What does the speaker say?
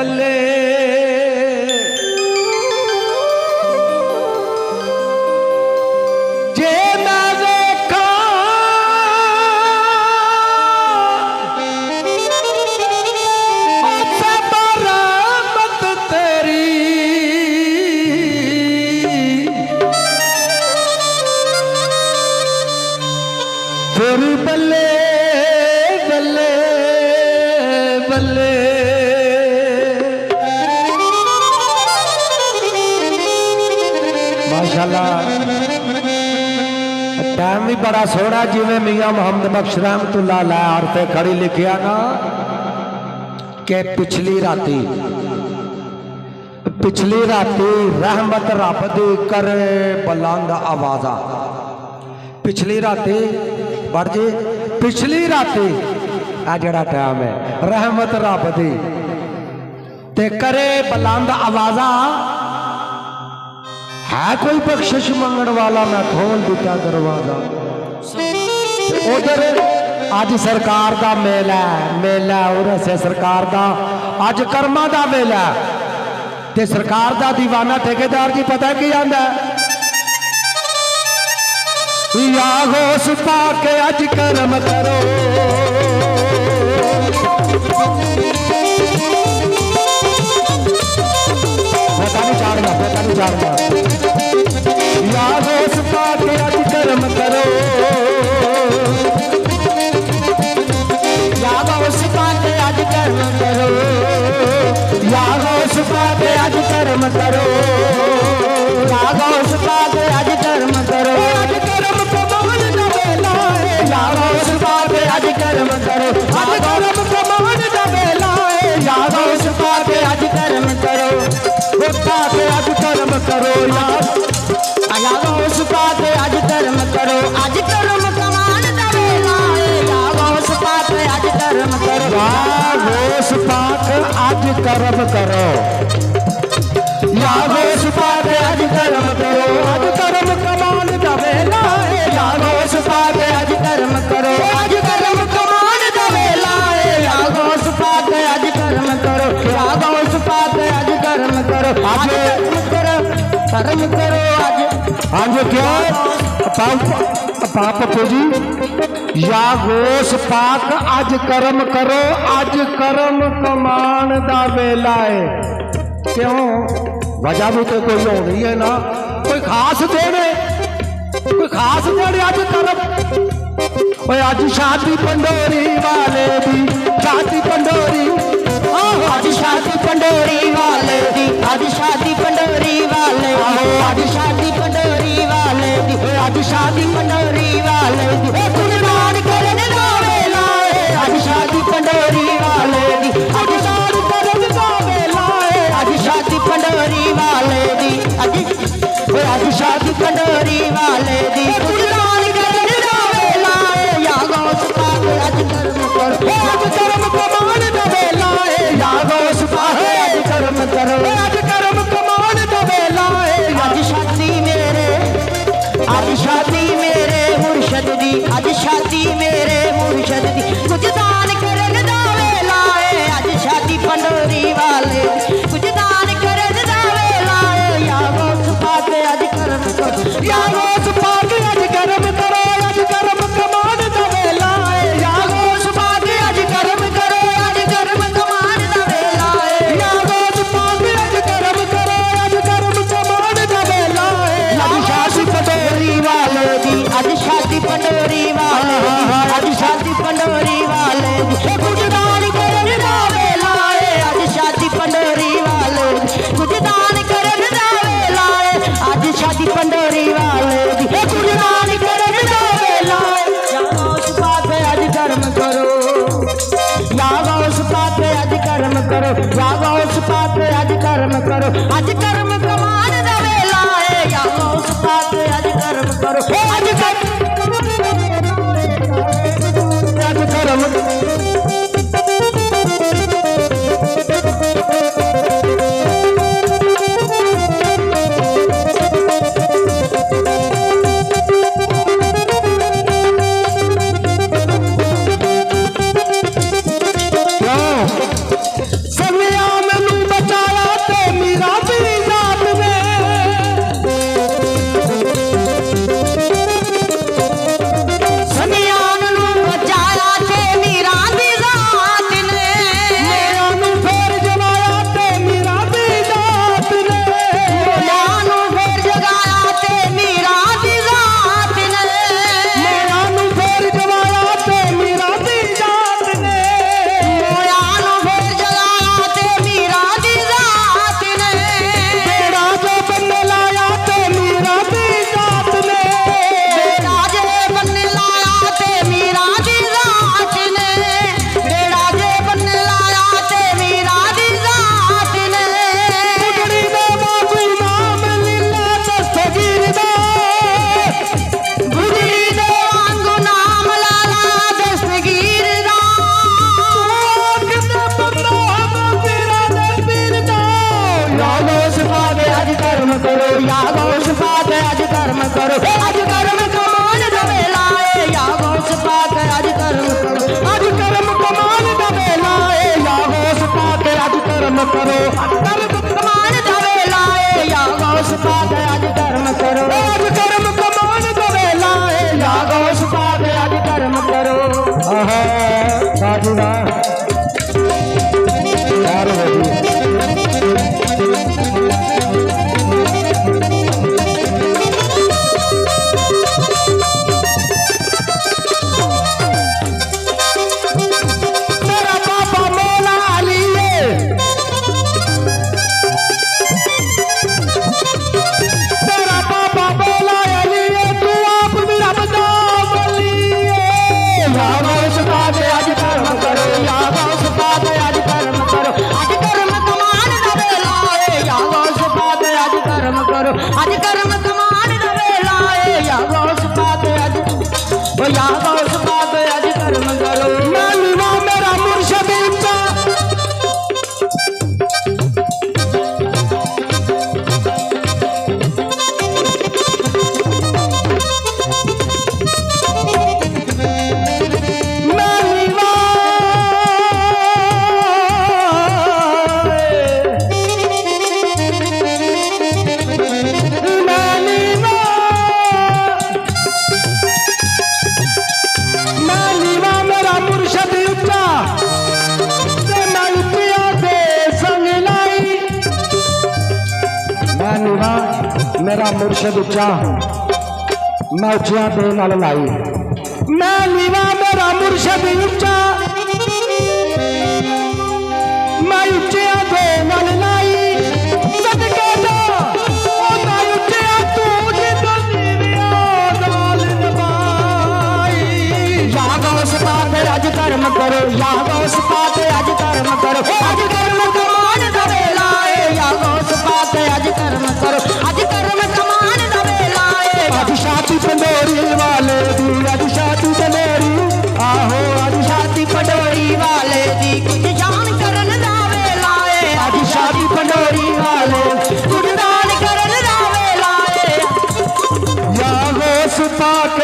बल्ले जे मैं देखा उसे बरामत तेरी फिर बल्ले बल्ले बल्ले माशाल्लाह टाइम भी बड़ा सोहना जिवें मियां मोहम्मद बख्श रहमतुल्लाह अलैह औरते खड़ी लिखिया ना कि पिछली राती रहमत रब दी करे बुलंद आवाजा पिछली राती बढ़ जी पिछली राती आ जड़ा टाइम है रहमत रब दी ते करे बुलंद आवाजा है कोई बख्शिश मंगण वाला मैं खोल दिता दरवाजा उधर अज सरकार दा मेला और से सरकार दा अज कर्मा दा मेला ते सरकार दा दीवाना ठेकेदार जी पता की आंदा या होश पाके अज कर्म करो पता नहीं चाड़ना या होश पाके अज कर्म करो या होश पाके अज कर्म करो या होश पाके अज कर्म करो या होश पाके अज कर्म करो अज कर्म कमान दा वेला है या होश पाके अज कर्म करो अज कर्म कमान दा वेला है या होश पाके अज कर्म करो पाके अज कर्म करो या होश पाके अज कर्म करो अज कर्म कमान दा वेला है या होश पाके अज कर्म करो या होश पाके अज कर्म करो या होश पाके अज कर्म करो अज कर्म कमान दा वेला है या होश पाके अज कर्म करो अज कर्म कमान दा वेला है या होश पाके अज कर्म करो या होश पाके अज कर्म करो आज कर्म करो आज आज क्या पापू जी या गोश पाक आज कर्म करो आज कर्म कमान दा वेला है क्यों वजह भी तो कोई होनी है ना कोई खास देने आज कर्म आज शादी पंडोरी वाले दी शादी पंडोरी आज शादी पंडोरी वाले दी आज शादी पंडोरी वाले आज शादी पंडोरी वाले दी आज शादी पंडोरी वाले दी कुर्बान करने दा वेला है आज शादी पंडोरी वाले दी आज शादी करने दा वेला है आज शादी पंडोरी वाले दी आज शादी पंडोरी वाले दी कुर्बान करने दा वेला है या गौस पाक आज कर्म करो आज कर्म कमान दा वेला है या गौस पाक आज कर्म करो आज कर्म कमान दा वेला है आज शादी मेरे मुर्शद दी आज शादी मेरे मुर्शद दी कुछ दान करन दा वेला है आज शादी पंडोरी वाले कुछ दान करन दा वेला है या गौस पाक आज कर्म करो या गौस पाक आज कर्म करो आज कर्म कमान दा वेला है या गौस पाक आज कर्म करो आज कर्म कमान दा वेला है या गौस पाक आज कर्म करो आज कर्म कमान दा वेला है आज शादी पंडोरी वाले दी आज शादी पंडोरी वाले आज शादी पंडोरी वाले दी कुछ दान करन दा वेला है आज शादी पंडोरी वाले कुछ दान करन दा वेला है आज शादी पंडोरी वाले दी कुछ दान करन दा वेला है या गौस पाक आज कर्म करो या गौस पाक आज कर्म करो या गौस पाक आज कर्म करो आज कर्म कमान दा वेला है या गौस पाक आज कर्म करो आज कर्म समिया मैनू करो अज कर्म कमान दा वेला है या गौस पाक अज कर्म करो अज कर्म कमान दा वेला है या गौस पाक अज कर्म करो कर्म कमान दा वेला है या गौस पाक अज कर्म करो अज कर्म कमान दा वेला है या गौस पाक अज कर्म करो आहा साधु ना यार मेरा पापा मौला अली है तेरा पापा मौला अली है तू आप मेरा बदाम अली है या गौस पाक अज कर्म करो या गौस पाक अज कर्म करो अज कर्म कमान दा वेला है या गौस पाक अज कर्म करो अज कर्म कमान दा वेला है या गौस पाक अज ओ या गौस पाक अज कर्म करो मालूमा मेरा मुर्शद ऊंचा मालूमा मालूमा मेरा मुर्शद ऊंचा ते मैं उठिया ते संग लाई मालूमा मेरा मुर्शद ऊंचा मैं उठिया ते नाल लाई मालूमा मेरा मुर्शद ऊंचा मैं उठिया ते नाल लाई सदके दा ओ मैं उठिया तू जिंदा नीविया नाल नवाई या गौस पाक अज कर्म करो या गौस पाक अज कर्म करो अज कर्म कमान दा वेला है या गौस पाक अज कर्म करो अज कर्म कमान दा वेला है आज शादी पंडोरी वाले दी आज शादी पंडोरी आहो आज शादी पडोरी वाले दी कुछ जान करन दा वेला है आज शादी पंडोरी वाले कुछ दान करन दा वेला है या गौस पाक